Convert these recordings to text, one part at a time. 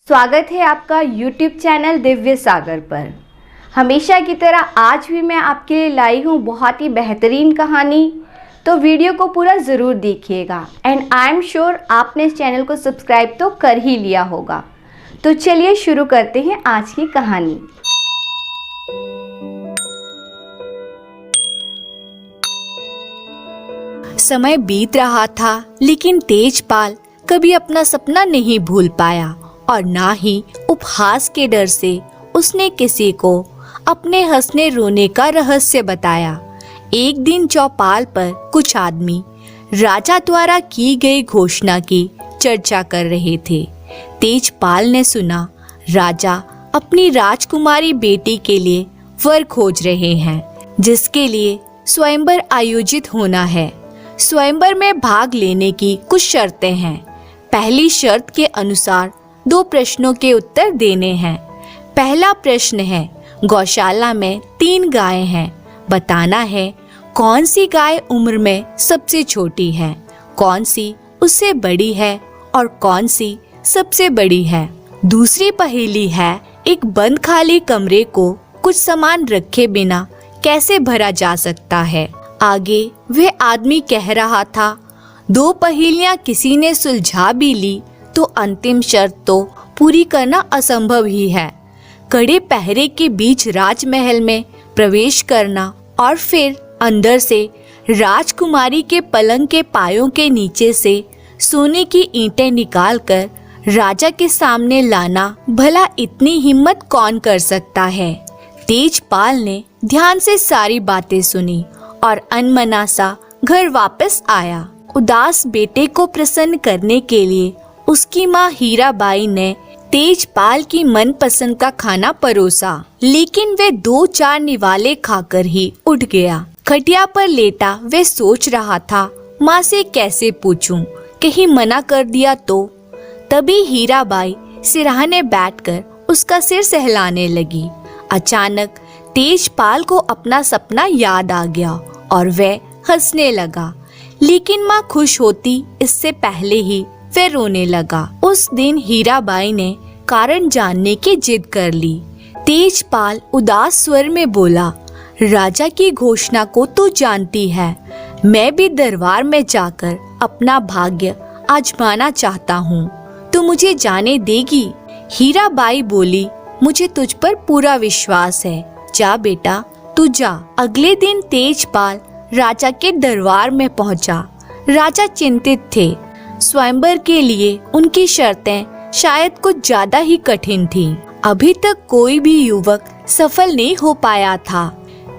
स्वागत है आपका YouTube चैनल दिव्य सागर पर। हमेशा की तरह आज भी मैं आपके लिए लाई हूँ बहुत ही बेहतरीन कहानी, तो वीडियो को पूरा ज़रूर देखिएगा। एंड आई एम श्योर आपने इस चैनल को सब्सक्राइब तो कर ही लिया होगा। तो चलिए शुरू करते हैं आज की कहानी। समय बीत रहा था, लेकिन तेजपाल कभी अपना सपना नहीं भूल पाया और ना ही उपहास के डर से उसने किसी को अपने हंसने रोने का रहस्य बताया। एक दिन चौपाल पर कुछ आदमी राजा द्वारा की गई घोषणा की चर्चा कर रहे थे। तेजपाल ने सुना राजा अपनी राजकुमारी बेटी के लिए वर खोज रहे हैं, जिसके लिए स्वयंवर आयोजित होना है। स्वयंवर में भाग लेने की कुछ शर्तें हैं। पहली शर्त के अनुसार 2 प्रश्नों के उत्तर देने हैं। पहला प्रश्न है, गौशाला में 3 गायें हैं, बताना है कौन सी गाय उम्र में सबसे छोटी है, कौन सी उससे बड़ी है और कौन सी सबसे बड़ी है। दूसरी पहेली है, एक बंद खाली कमरे को कुछ सामान रखे बिना कैसे भरा जा सकता है। आगे वह आदमी कह रहा था, 2 पहेलियां किसी ने सुलझा भी ली तो अंतिम शर्त तो पूरी करना असंभव ही है। कड़े पहरे के बीच राजमहल में प्रवेश करना और फिर अंदर से राजकुमारी के पलंग के पायों के नीचे से सोने की ईंटें निकालकर राजा के सामने लाना, भला इतनी हिम्मत कौन कर सकता है। तेजपाल ने ध्यान से सारी बातें सुनी और अनमना सा घर वापस आया। उदास बेटे को प्रसन्न करने के लिए उसकी माँ हीराबाई ने तेजपाल की मनपसंद का खाना परोसा, लेकिन वे 2-4 निवाले खाकर ही उठ गया। खटिया पर लेटा वे सोच रहा था, माँ से कैसे पूछूं, कहीं मना कर दिया तो। तभी हीराबाई सिरहाने बैठकर उसका सिर सहलाने लगी। अचानक तेजपाल को अपना सपना याद आ गया और वह हंसने लगा, लेकिन माँ खुश होती इससे पहले ही वह रोने लगा। उस दिन हीराबाई ने कारण जानने की जिद कर ली। तेजपाल उदास स्वर में बोला, राजा की घोषणा को तो जानती है, मैं भी दरबार में जाकर अपना भाग्य आजमाना चाहता हूँ, तो मुझे जाने देगी। हीराबाई बोली, मुझे तुझ पर पूरा विश्वास है, जा बेटा तू जा। अगले दिन तेजपाल राजा के दरबार में पहुंचा। राजा चिंतित थे। स्वयंवर के लिए उनकी शर्तें शायद कुछ ज्यादा ही कठिन थीं। अभी तक कोई भी युवक सफल नहीं हो पाया था।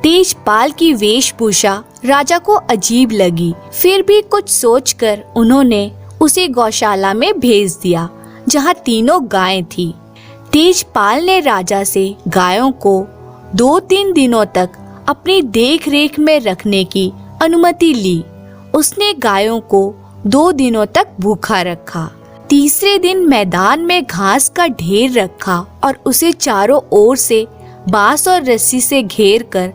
तेजपाल की वेशभूषा राजा को अजीब लगी, फिर भी कुछ सोचकर उन्होंने उसे गौशाला में भेज दिया, जहां 3 गायें थी। तेजपाल ने राजा से गायों को 2-3 दिनों तक अपनी देख रेख में रखने की अनुमति ली। उसने गायों को 2 दिनों तक भूखा रखा। तीसरे दिन मैदान में घास का ढेर रखा और उसे चारों ओर से बांस और रस्सी से घेर कर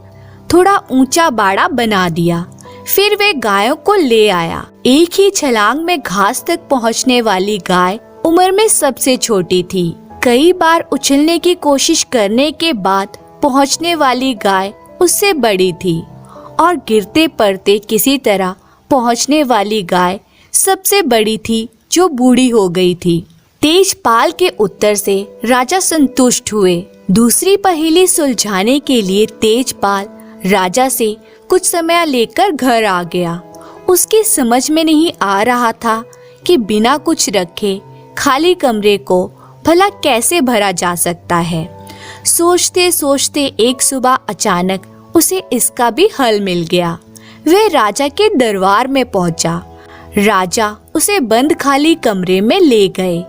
थोड़ा ऊंचा बाड़ा बना दिया। फिर वे गायों को ले आया। एक ही छलांग में घास तक पहुंचने वाली गाय उम्र में सबसे छोटी थी। कई बार उछलने की कोशिश करने के बाद पहुंचने वाली गाय उससे बड़ी थी और गिरते पड़ते किसी तरह पहुंचने वाली गाय सबसे बड़ी थी, जो बूढ़ी हो गई थी। तेजपाल के उत्तर से राजा संतुष्ट हुए। दूसरी पहेली सुलझाने के लिए तेजपाल राजा से कुछ समय लेकर घर आ गया। उसकी समझ में नहीं आ रहा था कि बिना कुछ रखे खाली कमरे को भला कैसे भरा जा सकता है। सोचते सोचते एक सुबह अचानक उसे इसका भी हल मिल गया। वह राजा के दरबार में पहुंचा। राजा उसे बंद खाली कमरे में ले गए।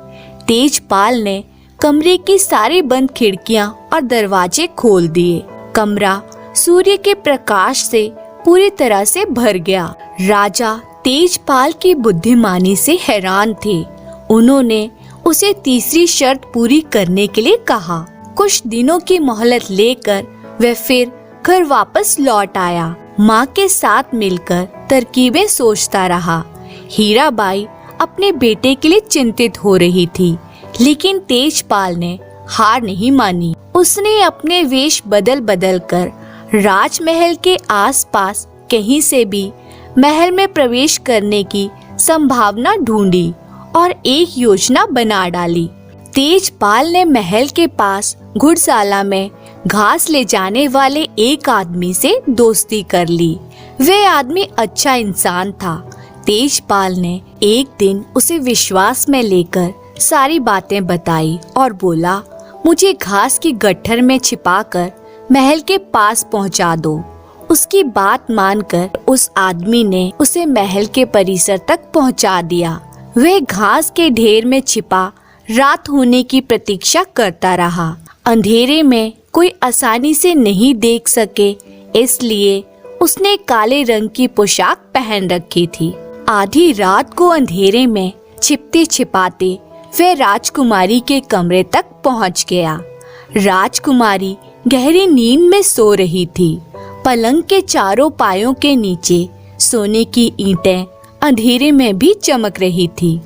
तेजपाल ने कमरे की सारी बंद खिड़कियां और दरवाजे खोल दिए। कमरा सूर्य के प्रकाश से पूरी तरह से भर गया। राजा तेजपाल की बुद्धिमानी से हैरान थे। उन्होंने उसे तीसरी शर्त पूरी करने के लिए कहा। कुछ दिनों की मोहलत लेकर वह फिर घर वापस लौट आया। माँ के साथ मिलकर तरकीबें सोचता रहा। हीराबाई अपने बेटे के लिए चिंतित हो रही थी। लेकिन तेजपाल ने हार नहीं मानी। उसने अपने वेश बदल बदल कर राजमहल के आसपास कहीं से भी महल में प्रवेश करने की संभावना ढूंढी और एक योजना बना डाली। तेजपाल ने महल के पास घुड़शाला में घास ले जाने वाले एक आदमी से दोस्ती कर ली। वह आदमी अच्छा इंसान था। तेजपाल ने एक दिन उसे विश्वास में लेकर सारी बातें बताई और बोला, मुझे घास की गट्ठर में छिपाकर महल के पास पहुंचा दो। उसकी बात मानकर उस आदमी ने उसे महल के परिसर तक पहुंचा दिया। वह घास के ढेर में छिपा रात होने की प्रतीक्षा करता रहा। अंधेरे में कोई आसानी से नहीं देख सके, इसलिए उसने काले रंग की पोशाक पहन रखी थी। आधी रात को अंधेरे में छिपते छिपाते वह राजकुमारी के कमरे तक पहुंच गया। राजकुमारी गहरी नींद में सो रही थी। पलंग के चारों पायों के नीचे सोने की ईंटें अंधेरे में भी चमक रही थी।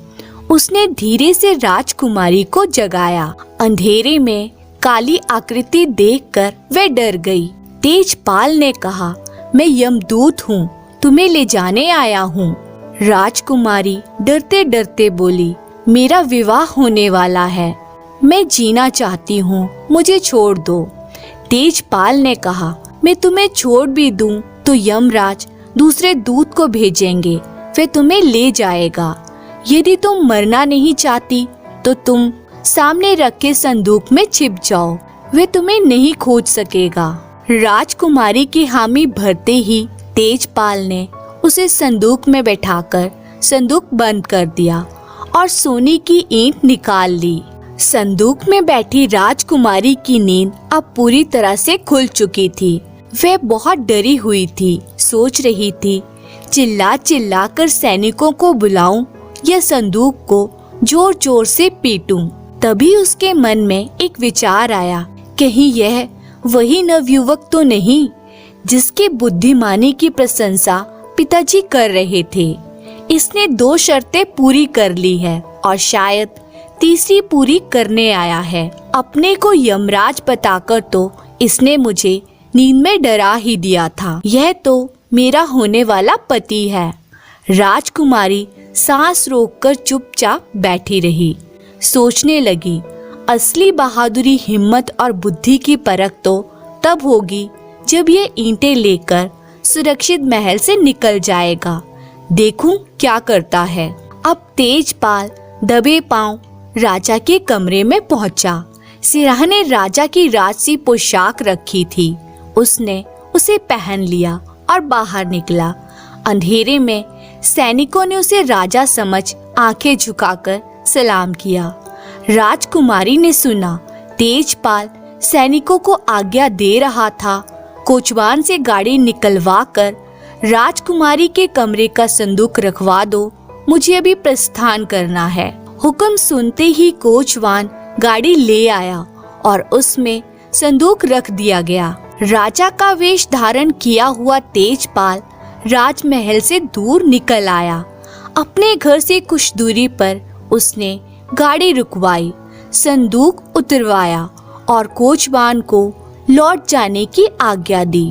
उसने धीरे से राजकुमारी को जगाया। अंधेरे में काली आकृति देखकर वह डर गई। तेजपाल ने कहा, मैं यमदूत हूँ, तुम्हें ले जाने आया हूँ। राजकुमारी डरते डरते बोली, मेरा विवाह होने वाला है, मैं जीना चाहती हूँ, मुझे छोड़ दो। तेजपाल ने कहा, मैं तुम्हें छोड़ भी दूं तो यमराज दूसरे दूत को भेजेंगे, वे तुम्हें ले जाएगा। यदि तुम मरना नहीं चाहती तो तुम सामने रखे संदूक में छिप जाओ, वे तुम्हें नहीं खोज सकेगा। राजकुमारी की हामी भरते ही तेजपाल ने उसे संदूक में बैठाकर संदूक बंद कर दिया और सोने की ईंट निकाल ली। संदूक में बैठी राजकुमारी की नींद अब पूरी तरह से खुल चुकी थी। वह बहुत डरी हुई थी, सोच रही थी, चिल्ला चिल्ला कर सैनिकों को बुलाऊं या संदूक को जोर जोर से पीटूं। तभी उसके मन में एक विचार आया, कहीं यह वही नवयुवक तो नहीं जिसकी बुद्धिमानी की प्रशंसा पिताजी कर रहे थे। इसने 2 शर्तें पूरी कर ली है और शायद तीसरी पूरी करने आया है। अपने को यमराज बताकर तो इसने मुझे नींद में डरा ही दिया था। यह तो मेरा होने वाला पति है। राजकुमारी सांस रोककर चुपचाप बैठी रही। सोचने लगी, असली बहादुरी, हिम्मत और बुद्धि की परख तो तब होगी जब ये ईंटें लेकर सुरक्षित महल से निकल जाएगा। देखूं क्या करता है। अब तेजपाल दबे पांव राजा के कमरे में पहुंचा। सिराह ने राजा की राजसी पोशाक रखी थी। उसने उसे पहन लिया और बाहर निकला। अंधेरे में सैनिकों ने उसे राजा समझ आंखें झुकाकर सलाम किया। राजकुमारी ने सुना तेजपाल सैनिकों को आज्ञा दे रहा था, कोचवान से गाड़ी निकलवा कर राजकुमारी के कमरे का संदूक रखवा दो, मुझे अभी प्रस्थान करना है। हुक्म सुनते ही कोचवान गाड़ी ले आया और उसमें संदूक रख दिया गया। राजा का वेश धारण किया हुआ तेजपाल राजमहल से दूर निकल आया। अपने घर से कुछ दूरी पर उसने गाड़ी रुकवाई, संदूक उतरवाया और कोचवान को लौट जाने की आज्ञा दी।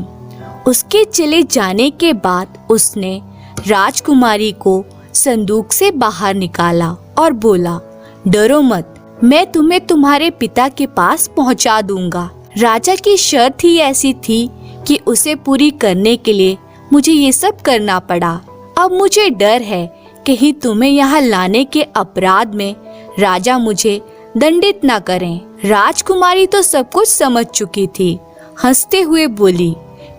उसके चले जाने के बाद उसने राजकुमारी को संदूक से बाहर निकाला और बोला, डरो मत, मैं तुम्हें तुम्हारे पिता के पास पहुंचा दूंगा। राजा की शर्त ही ऐसी थी कि उसे पूरी करने के लिए मुझे ये सब करना पड़ा। अब मुझे डर है कहीं तुम्हें यहाँ लाने के अपराध में राजा मुझे दंडित न करें। राजकुमारी तो सब कुछ समझ चुकी थी। हंसते हुए बोली,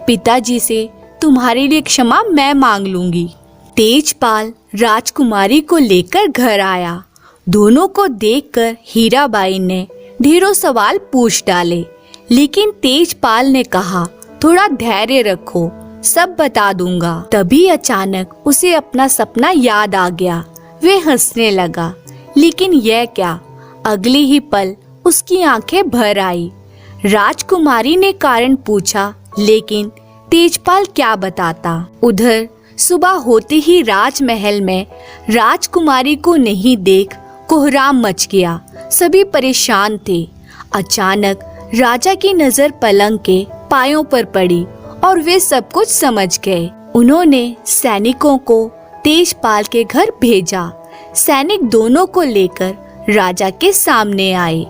पिताजी से तुम्हारे लिए क्षमा मैं मांग लूंगी। तेजपाल राजकुमारी को लेकर घर आया। दोनों को देखकर हीराबाई ने ढेरों सवाल पूछ डाले, लेकिन तेजपाल ने कहा, थोड़ा धैर्य रखो, सब बता दूंगा। तभी अचानक उसे अपना सपना याद आ गया। वह हंसने लगा, लेकिन यह क्या, अगले ही पल उसकी आंखें भर आई। राजकुमारी ने कारण पूछा, लेकिन तेजपाल क्या बताता। उधर सुबह होते ही राजमहल में राजकुमारी को नहीं देख कोहराम मच गया। सभी परेशान थे। अचानक राजा की नजर पलंग के पायों पर पड़ी और वे सब कुछ समझ गए। उन्होंने सैनिकों को तेजपाल के घर भेजा। सैनिक दोनों को लेकर राजा के सामने आए।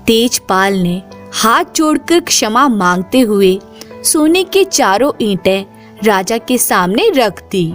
तेजपाल ने हाथ जोड़कर क्षमा मांगते हुए सोने की चारों ईंटें राजा के सामने रख दी।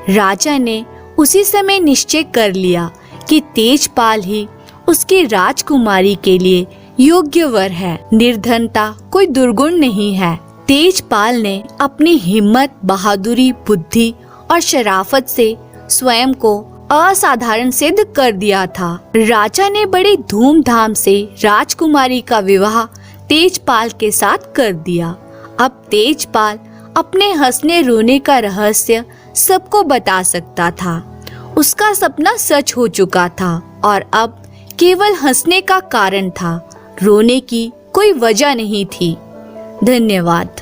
राजा ने उसी समय निश्चय कर लिया कि तेजपाल ही उसकी राजकुमारी के लिए योग्य वर है। निर्धनता कोई दुर्गुण नहीं है। तेजपाल ने अपनी हिम्मत, बहादुरी, बुद्धि और शराफत से स्वयं को असाधारण सिद्ध कर दिया था। राजा ने बड़ी धूमधाम से राजकुमारी का विवाह तेजपाल के साथ कर दिया। अब तेजपाल अपने हंसने रोने का रहस्य सबको बता सकता था। उसका सपना सच हो चुका था और अब केवल हंसने का कारण था, रोने की कोई वजह नहीं थी। धन्यवाद।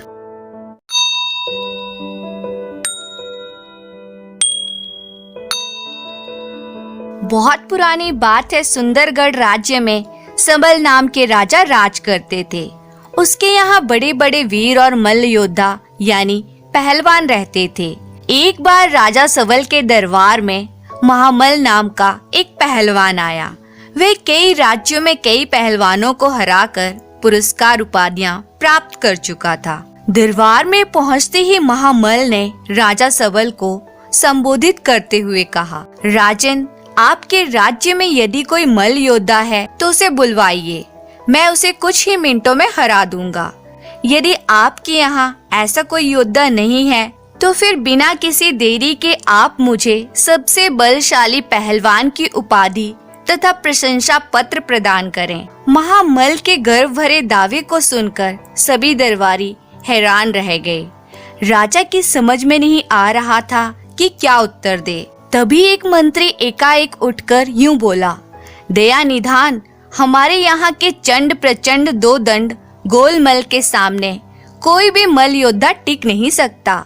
बहुत पुरानी बात है, सुंदरगढ़ राज्य में संबल नाम के राजा राज करते थे। उसके यहाँ बड़े बड़े वीर और मल्ल योद्धा यानी पहलवान रहते थे। एक बार राजा सबल के दरबार में महामल नाम का एक पहलवान आया। वह कई राज्यों में कई पहलवानों को हराकर पुरस्कार उपाधियां प्राप्त कर चुका था। दरबार में पहुंचते ही महामल ने राजा सबल को संबोधित करते हुए कहा, राजन, आपके राज्य में यदि कोई मल्ल योद्धा है तो उसे बुलवाइए। मैं उसे कुछ ही मिनटों में हरा दूंगा। यदि आपके यहाँ ऐसा कोई योद्धा नहीं है तो फिर बिना किसी देरी के आप मुझे सबसे बलशाली पहलवान की उपाधि तथा प्रशंसा पत्र प्रदान करें। महामल के गर्व भरे दावे को सुनकर सभी दरबारी हैरान रह गए। राजा की समझ में नहीं आ रहा था कि क्या उत्तर दे। तभी एक मंत्री एकाएक उठकर यूं बोला, दया निधान, हमारे यहाँ के चंड प्रचंड दो दंड गोलमल के सामने कोई भी मल्ल योद्धा टिक नहीं सकता।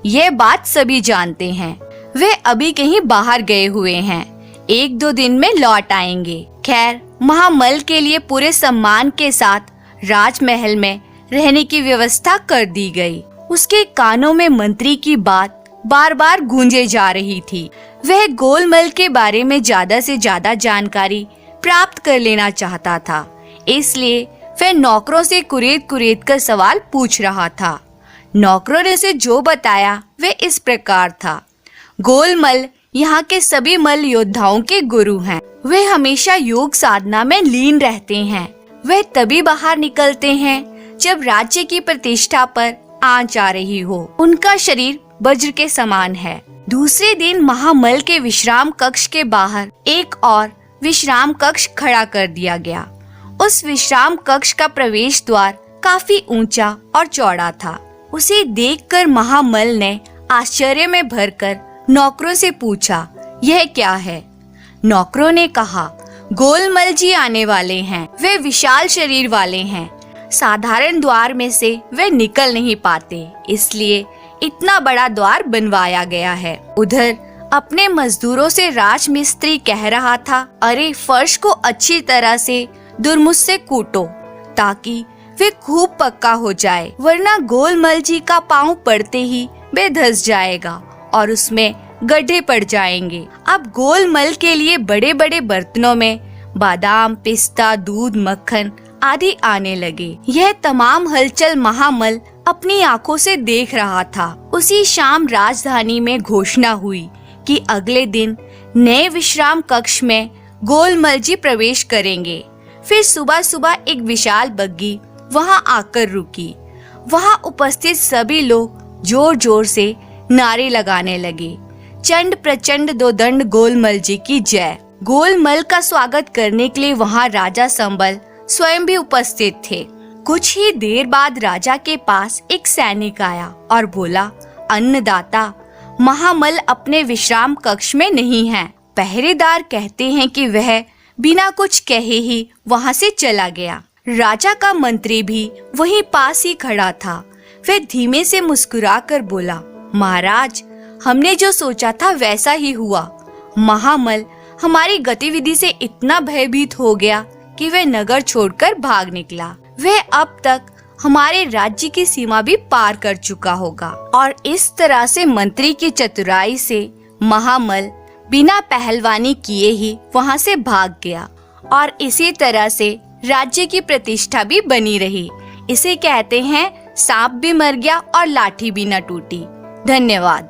ये बात सभी जानते हैं। वे अभी कहीं बाहर गए हुए हैं, 1-2 दिन में लौट आएंगे। खैर, महामल के लिए पूरे सम्मान के साथ राजमहल में रहने की व्यवस्था कर दी गई। उसके कानों में मंत्री की बात बार बार गूंजे जा रही थी। वह गोलमल के बारे में ज्यादा से ज्यादा जानकारी प्राप्त कर लेना चाहता था, इसलिए वह नौकरों से कुरेद कर सवाल पूछ रहा था। नौकरों ने उसे जो बताया वह इस प्रकार था, गोलमल यहाँ के सभी मल्ल योद्धाओं के गुरु हैं। वे हमेशा योग साधना में लीन रहते हैं। वह तभी बाहर निकलते हैं जब राज्य की प्रतिष्ठा पर आंच आ रही हो। उनका शरीर वज्र के समान है। दूसरे दिन महामल के विश्राम कक्ष के बाहर एक और विश्राम कक्ष खड़ा कर दिया गया। उस विश्राम कक्ष का प्रवेश द्वार काफी ऊंचा और चौड़ा था। उसे देखकर महामल ने आश्चर्य में भरकर नौकरों से पूछा, यह क्या है? नौकरों ने कहा, गोलमल जी आने वाले हैं। वे विशाल शरीर वाले हैं। साधारण द्वार में से वे निकल नहीं पाते, इसलिए इतना बड़ा द्वार बनवाया गया है। उधर अपने मजदूरों से राजमिस्त्री कह रहा था, अरे फर्श को अच्छी तरह से दुर्मुस से कूटो ताकि वे खूब पक्का हो जाए, वरना गोलमल जी का पांव पड़ते ही वे धंस जाएगा और उसमें गड्ढे पड़ जाएंगे। अब गोलमल के लिए बड़े बड़े बर्तनों में बादाम, पिस्ता, दूध, मक्खन आदि आने लगे। यह तमाम हलचल महामल अपनी आंखों से देख रहा था। उसी शाम राजधानी में घोषणा हुई कि अगले दिन नए विश्राम कक्ष में गोलमल जी प्रवेश करेंगे। फिर सुबह सुबह एक विशाल बग्गी वहां आकर रुकी। वहां उपस्थित सभी लोग जोर जोर से नारे लगाने लगे, चंड प्रचंड दो दंड गोलमल जी की जय। गोलमल का स्वागत करने के लिए वहां राजा संबल स्वयं भी उपस्थित थे। कुछ ही देर बाद राजा के पास एक सैनिक आया और बोला, अन्नदाता, महामल अपने विश्राम कक्ष में नहीं है। पहरेदार कहते हैं कि वह बिना कुछ कहे ही वहां से चला गया। राजा का मंत्री भी वहीं पास ही खड़ा था। वह धीमे से मुस्कुराकर बोला, महाराज, हमने जो सोचा था वैसा ही हुआ। महामल हमारी गतिविधि से इतना भयभीत हो गया कि वह नगर छोड़कर भाग निकला। वह अब तक हमारे राज्य की सीमा भी पार कर चुका होगा। और इस तरह से मंत्री की चतुराई से महामल बिना पहलवानी किए ही वहां से भाग गया और इसी तरह से राज्य की प्रतिष्ठा भी बनी रही। इसे कहते हैं सांप भी मर गया और लाठी भी न टूटी। धन्यवाद।